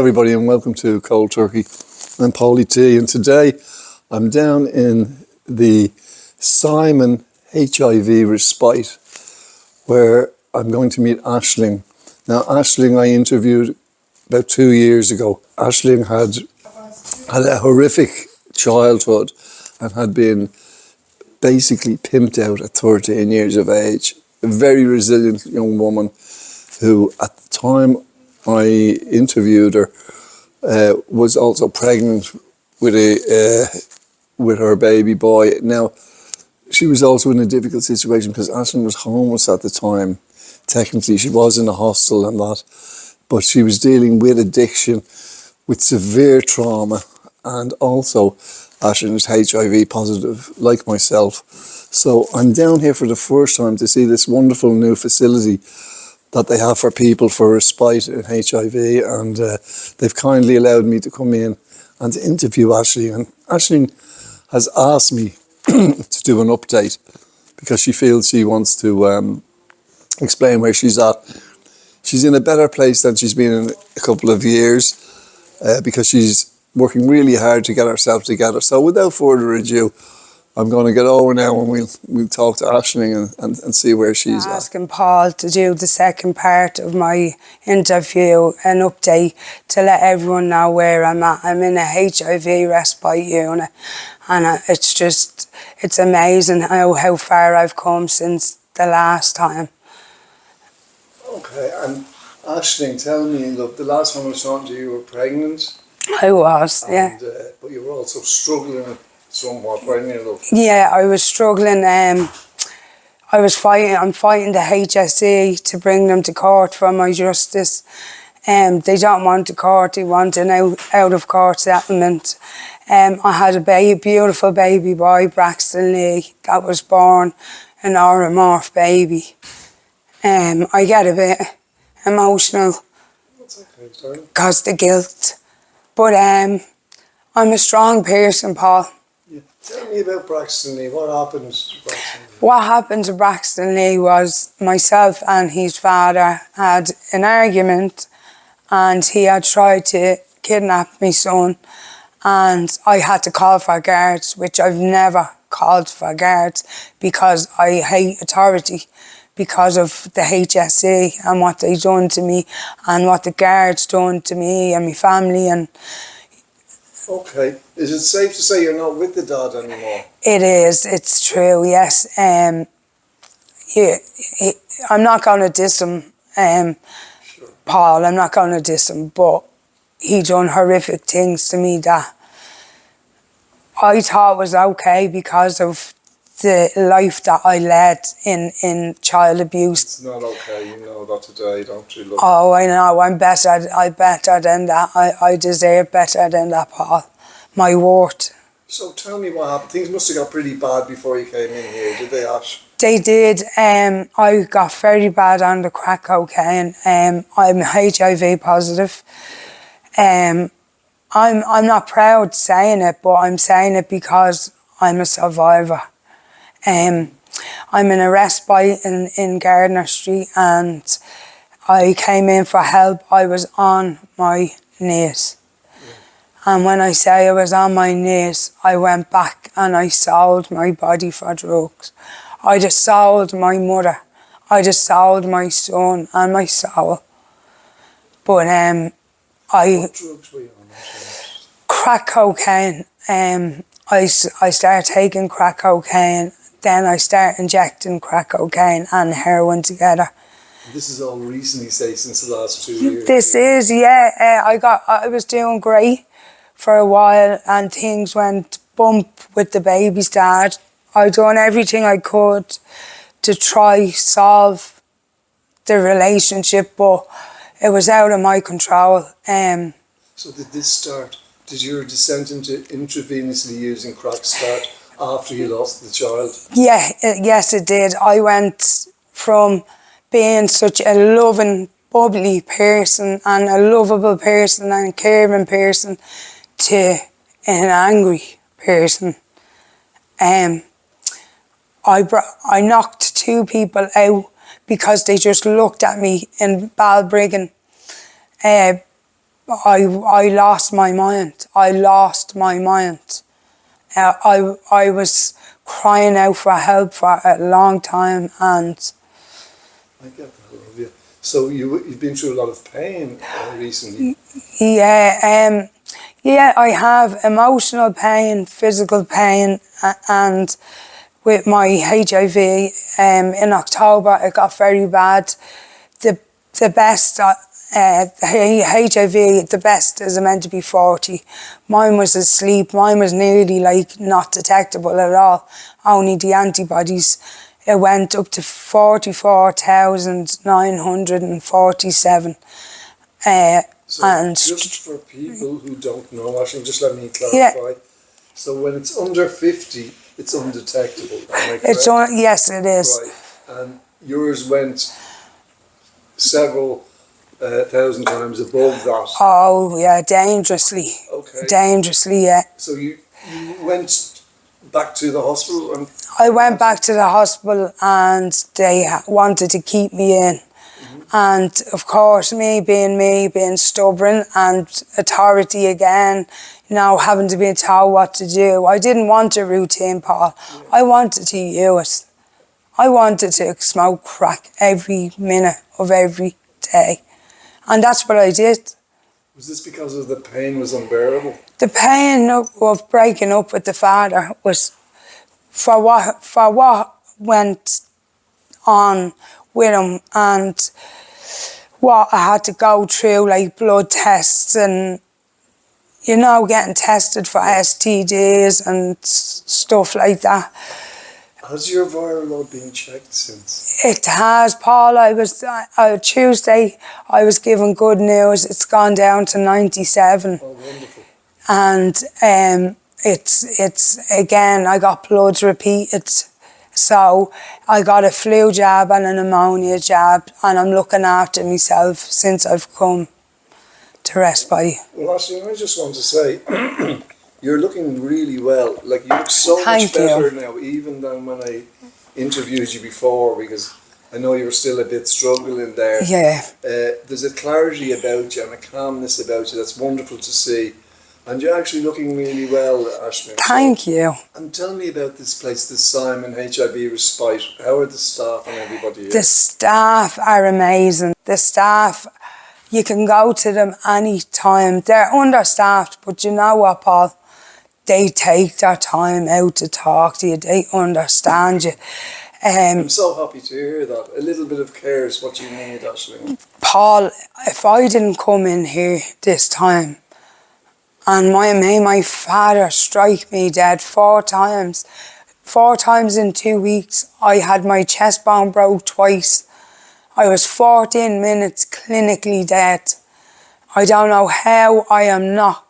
everybody and welcome to KoldTurkey. I'm Paulie T, and today I'm down in the Simon HIV respite where I'm going to meet Aisling. Now Aisling I interviewed about 2 years ago. Aisling had a horrific childhood and had been basically pimped out at 13 years of age. A very resilient young woman who at the time I interviewed her was also pregnant with with her baby boy. Now, she was also in a difficult situation because Aisling was homeless at the time. Technically, she was in a hostel and that, but she was dealing with addiction, with severe trauma, and also Aisling was HIV positive, like myself. So I'm down here for the first time to see this wonderful new facility that they have for people for respite in HIV, and they've kindly allowed me to come in and to interview Aisling. And Aisling has asked me to do an update because she feels she wants to explain where she's at. She's in a better place than she's been in a couple of years because she's working really hard to get herself together. So without further ado, I'm going to get over now and we'll talk to Aisling and see where she's at. Asking Paul to do the second part of my interview, an update to let everyone know where I'm at. I'm in a HIV respite unit, and it's amazing how far I've come since the last time. Okay, and Aisling, tell me, look, the last time I was talking to you were pregnant. I was, yeah. But you were also struggling somewhat, weren't you, love? Yeah, I was struggling. I'm fighting the HSE to bring them to court for my justice. They don't want a court, they want an out of court settlement. I had a beautiful baby boy, Braxton Lee, that was born, an oromorph baby. I get a bit emotional because the guilt. But I'm a strong person, Paul. Yeah. Tell me about Braxton Lee. What happened to Braxton Lee? What happened to Braxton Lee was myself and his father had an argument, and he had tried to kidnap my son, and I had to call for guards, which I've never called for guards because I hate authority because of the HSE and what they done to me and what the guards done to me and my family. And okay, is it safe to say you're not with the dad anymore? it is, it's true, yes. I'm not going to diss him, Sure. Paul, I'm not going to diss him, but he done horrific things to me that I thought was okay because of the life that I led in child abuse. It's not okay, you know that today, don't you, look? Oh, I know, I'm better than that. I deserve better than that, Paul. My worth. So tell me what happened. Things must have got pretty bad before you came in here, did they, Ash? They did. I got very bad on the crack cocaine. I'm HIV positive. I'm not proud saying it, but I'm saying it because I'm a survivor. I'm in a respite in Gardner Street, and I came in for help. I was on my knees. And when I say I was on my knees, I went back and I sold my body for drugs. I just sold my mother. I just sold my son and my soul. But What drugs were you on? crack cocaine. I started taking crack cocaine. Then I started injecting crack cocaine and heroin together. This is all recently, say, since the last 2 years? This is, yeah. I was doing great for a while and things went bump with the baby's dad. I done everything I could to try solve the relationship, but it was out of my control. So did this start, did your descent into intravenously using crack start after you lost the child? Yeah, yes it did. I went from being such a loving, bubbly person and a lovable person and caring person to an angry person. I knocked 2 people out because they just looked at me in Balbriggan I lost my mind. I lost my mind. I was crying out for help for a long time, and I get that, love you. So you've been through a lot of pain recently. yeah, I have emotional pain, physical pain, and with my HIV, in October it got very bad. The best, HIV, the best is meant to be 40. Mine was asleep. Mine was nearly like not detectable at all. Only the antibodies. It went up to 44,947. So And just for people who don't know, actually, just let me clarify. Yeah. So when it's under 50, it's undetectable. Am I correct? Yes, it is. Right. And yours went several thousand times above that. Oh yeah, dangerously. Okay. Dangerously, yeah. So you went back to the hospital and I went back to the hospital and they wanted to keep me in. And of course, me, being stubborn and authority again, having to be told what to do. I didn't want a routine, Paul. Yeah. I wanted to use. I wanted to smoke crack every minute of every day. And that's what I did. Was this because of the pain was unbearable? The pain of breaking up with the father was for what went on with him and what I had to go through, like blood tests and, getting tested for STDs and stuff like that. Has your viral load been checked since? It has, Paul. Tuesday, I was given good news. It's gone down to 97. Oh, wonderful. And it's again, I got bloods repeated. So I got a flu jab and a pneumonia jab, and I'm looking after myself since I've come to respite. Well, actually, I just want to say, you're looking really well. Like, you look so much Thank better you. now, even than when I interviewed you before, because I know you were still a bit struggling there. Yeah. There's a clarity about you and a calmness about you that's wonderful to see. And you're actually looking really well, Aisling'S. Thank you. And tell me about this place, the Simon HIV Respite. How are the staff and everybody here? The staff are amazing. The staff, you can go to them any time. They're understaffed, but you know what, Paul? They take their time out to talk to you. They understand you. I'm so happy to hear that. A little bit of care is what you need, Aisling'S. Paul, if I didn't come in here this time, and my father strike me dead 4 times. 4 times in 2 weeks. I had my chest bone broke twice. I was 14 minutes clinically dead. I don't know how I am not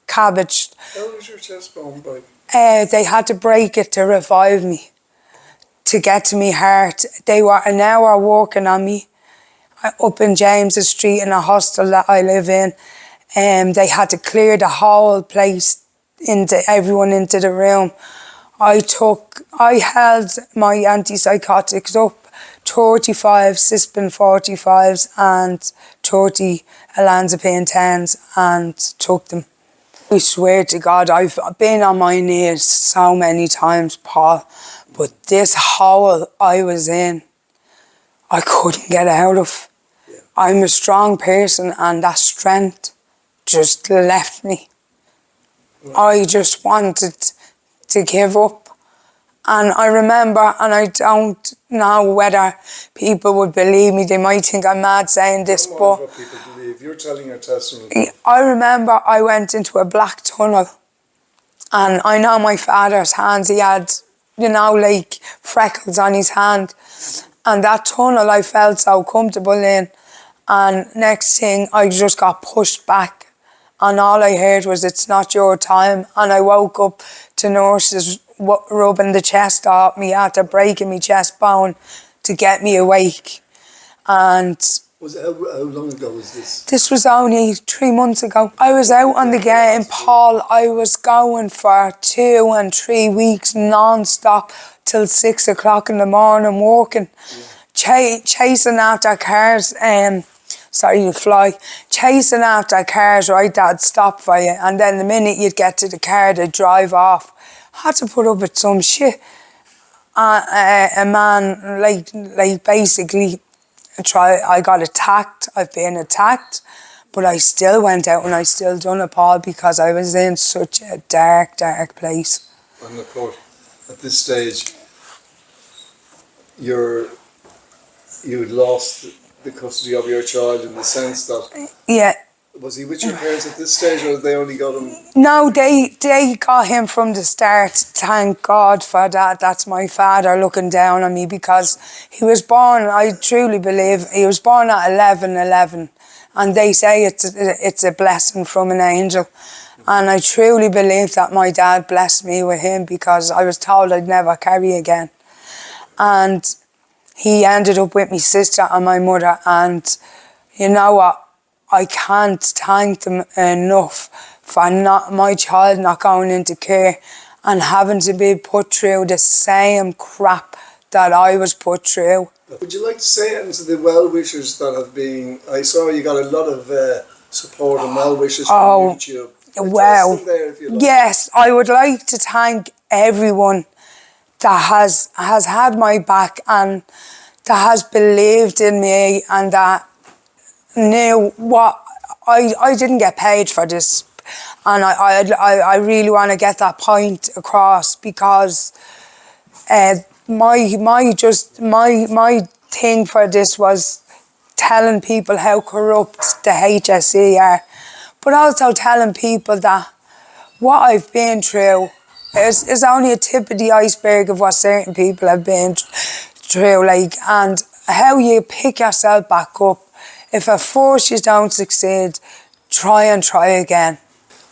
cabbaged. How was your chest bone break? They had to break it to revive me, to get to me heart. They were an hour walking on me up in James's Street in a hostel that I live in. They had to clear the whole place, everyone into the room. I held my antipsychotics up, 35 Cispin 45s and 30 olanzapine 10s, and took them. I swear to God, I've been on my knees so many times, Paul, but this hole I was in, I couldn't get out of. Yeah. I'm a strong person, and that strength just left me. Right. I just wanted to give up. And I remember, and I don't know whether people would believe me, they might think I'm mad saying this, Don't but mind what people believe. You're telling your testimony. I remember I went into a black tunnel, and I know my father's hands, he had, like freckles on his hand, and that tunnel I felt so comfortable in, and next thing I just got pushed back, and all I heard was, "It's not your time," and I woke up to nurses rubbing the chest off me after breaking my chest bone to get me awake. And How long ago was this? this was only 3 months ago. I was out on the game, Paul. I was going for 2 and 3 weeks non-stop till 6 o'clock in the morning, walking, chasing after cars. sorry, you'd fly, chasing after cars, right, that'd stop for you. And then the minute you'd get to the car, they'd drive off. Had to put up with some shit. A man, like basically, I got attacked, I've been attacked, but I still went out and I still done it, Paul, because I was in such a dark, dark place. And of course, at this stage, you'd lost the custody of your child in the sense that... Yeah. Was he with your parents at this stage, or they only got him? No, they got him from the start. Thank God for that. That's my father looking down on me, because he was born, I truly believe, he was born at 11:11, and they say it's a blessing from an angel. And I truly believe that my dad blessed me with him, because I was told I'd never carry again. And he ended up with my sister and my mother, and you know what? I can't thank them enough for my child not going into care and having to be put through the same crap that I was put through. Would you like to say anything to the well-wishers that have been... I saw you got a lot of support and well-wishes from YouTube. Well, there if you like. Yes, I would like to thank everyone that has had my back and that has believed in me and that knew what I didn't get paid for this, and I really want to get that point across, because my thing for this was telling people how corrupt the HSE are, but also telling people that what I've been through is only a tip of the iceberg of what certain people have been through, like, and how you pick yourself back up. If at first you don't succeed, try again.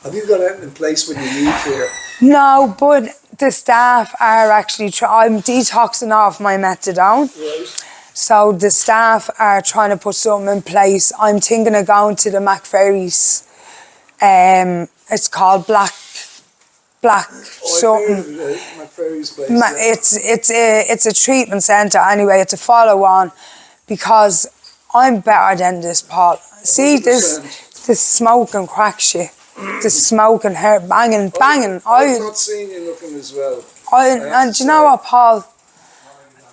Have you got anything in place when you leave here? No, but the staff are actually I'm detoxing off my methadone. Right. So the staff are trying to put something in place. I'm thinking of going to the McFerry's. It's called Black something. I've heard of it, McFerry's place. It's a treatment centre anyway. It's a follow on, because I'm better than this, Paul. See 100%. this smoking crack shit, this smoking hair banging. I've not seen you looking as well. And do you know what, Paul?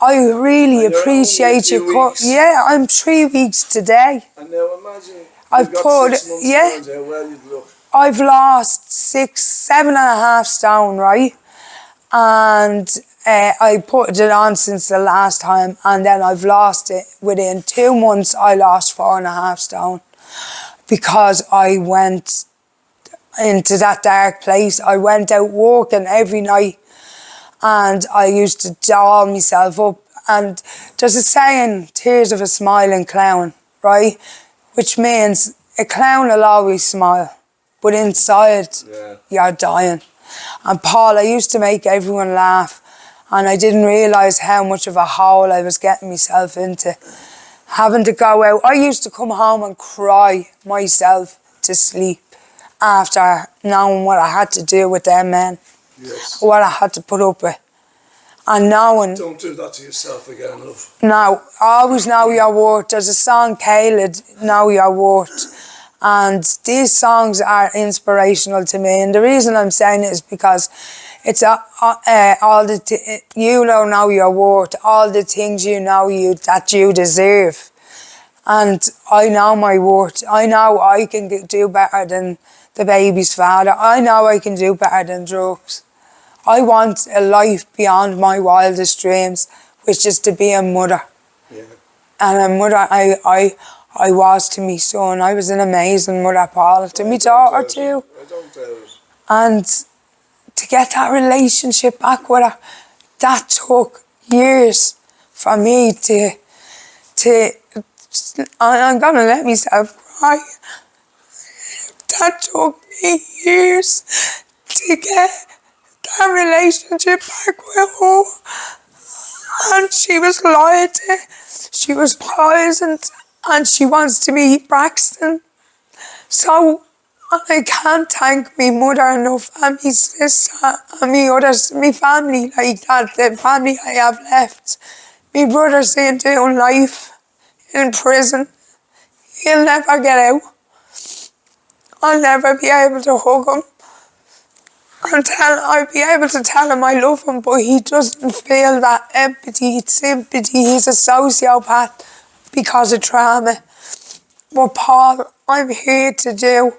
I really appreciate you. Yeah, I'm 3 weeks today. And now imagine I've got 6 months around how well you'd look. I've lost 7.5 stone, right? And I put it on since the last time, and then I've lost it. Within 2 months, I lost 4.5 stone, because I went into that dark place. I went out working every night, and I used to doll myself up. And there's a saying, tears of a smiling clown, right? Which means a clown will always smile, but inside, you're dying. And Paul, I used to make everyone laugh, and I didn't realise how much of a hole I was getting myself into. Having to go out, I used to come home and cry myself to sleep after knowing what I had to do with them men, what I had to put up with. And knowing... Don't do that to yourself again, love. No, always know your worth. There's a song, Caled, Know Your Worth. And these songs are inspirational to me. And the reason I'm saying it is because it's you don't know your worth, all the things you know that you deserve. And I know my worth. I know I can do better than the baby's father. I know I can do better than drugs. I want a life beyond my wildest dreams, which is to be a mother. Yeah. And a mother I was to me son. I was an amazing mother, Paul, to me daughter too. I don't doubt it. And to get that relationship back with her, that took years for me to I'm gonna let myself cry. That took me years to get that relationship back with her. And she was lied to, she was poisoned, and she wants to meet Braxton. So I can't thank my mother enough, and my sister, and my others, my family like that, the family I have left. My brother's doing life in prison. He'll never get out. I'll never be able to hug him. I'll be able to tell him I love him, but he doesn't feel that empathy, sympathy. He's a sociopath because of trauma. But Paul, I'm here to do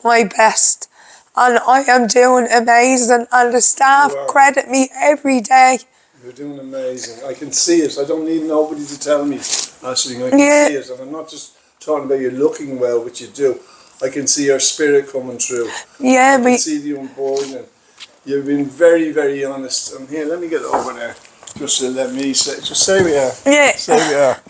my best, and I am doing amazing, and the staff credit me every day. You're doing amazing. I can see it. I don't need nobody to tell me, Aisling. I can see it, and I'm not just talking about you looking well, which you do. I can see your spirit coming through. Yeah, I can see the unboarding. You've been very, very honest. And here, let me get over there. Just to let me say, just say we are. Yeah. Say we are.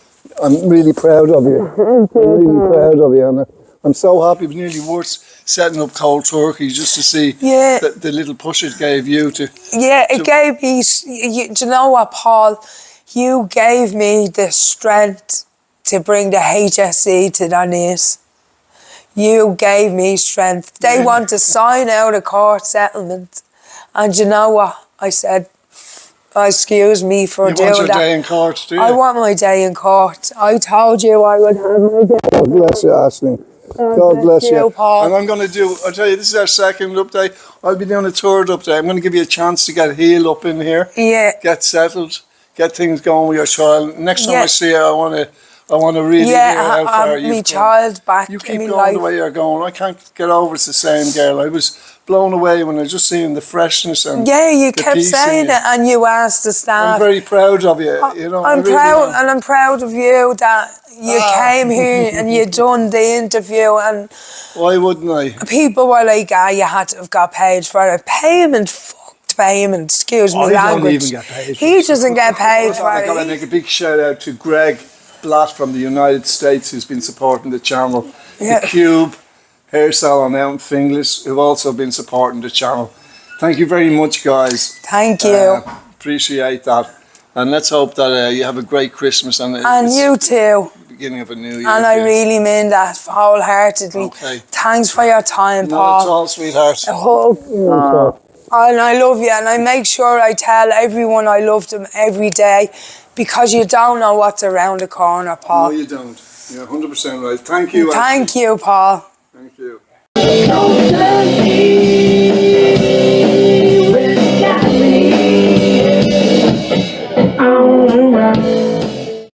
I'm really proud of you. I'm really proud of you, Anna. I'm so happy. It was nearly worth setting up KoldTurkey just to see the little push it gave you to. Yeah, it gave me. Do you know what, Paul? You gave me the strength to bring the HSE to their knees. You gave me strength. They want to sign out a court settlement. And you know what? I said, excuse me for doing that. You want your day in court, do you? I want my day in court. I told you I would have my day. God bless you, Aisling. God bless you. Paul. And I'm going to do, I'll tell you, this is our second update. I'll be doing a third update. I'm going to give you a chance to get healed up in here. Yeah. Get settled. Get things going with your child. Next time I see you, I want to really hear how far you've my child back. You keep going the way you're going. I can't get over it's the same girl. I was blown away when I just seen the freshness and you kept saying it, and you asked the staff. I'm very proud of you. You know, I'm proud, and I'm proud of you that you came here and you done the interview. And why wouldn't I? People were like, you had to have got paid for it. Payment, fucked payment. Excuse me, language. Don't even get paid. He doesn't get paid for it. I've got to make a big shout out to Greg Blatt from the United States, who's been supporting the channel. The Cube hair salon out in Finglas, who've also been supporting the channel. Thank you very much, guys. Thank you. Appreciate that. And let's hope that you have a great Christmas. And you too. Beginning of a new year. And I really mean that wholeheartedly. Okay. Thanks for your time, Paul. Not at all, sweetheart. I hope. And I love you, and I make sure I tell everyone I love them every day, because you don't know what's around the corner, Paul. No, you don't. You're 100% right. Thank you. Thank you, Paul. Thank you.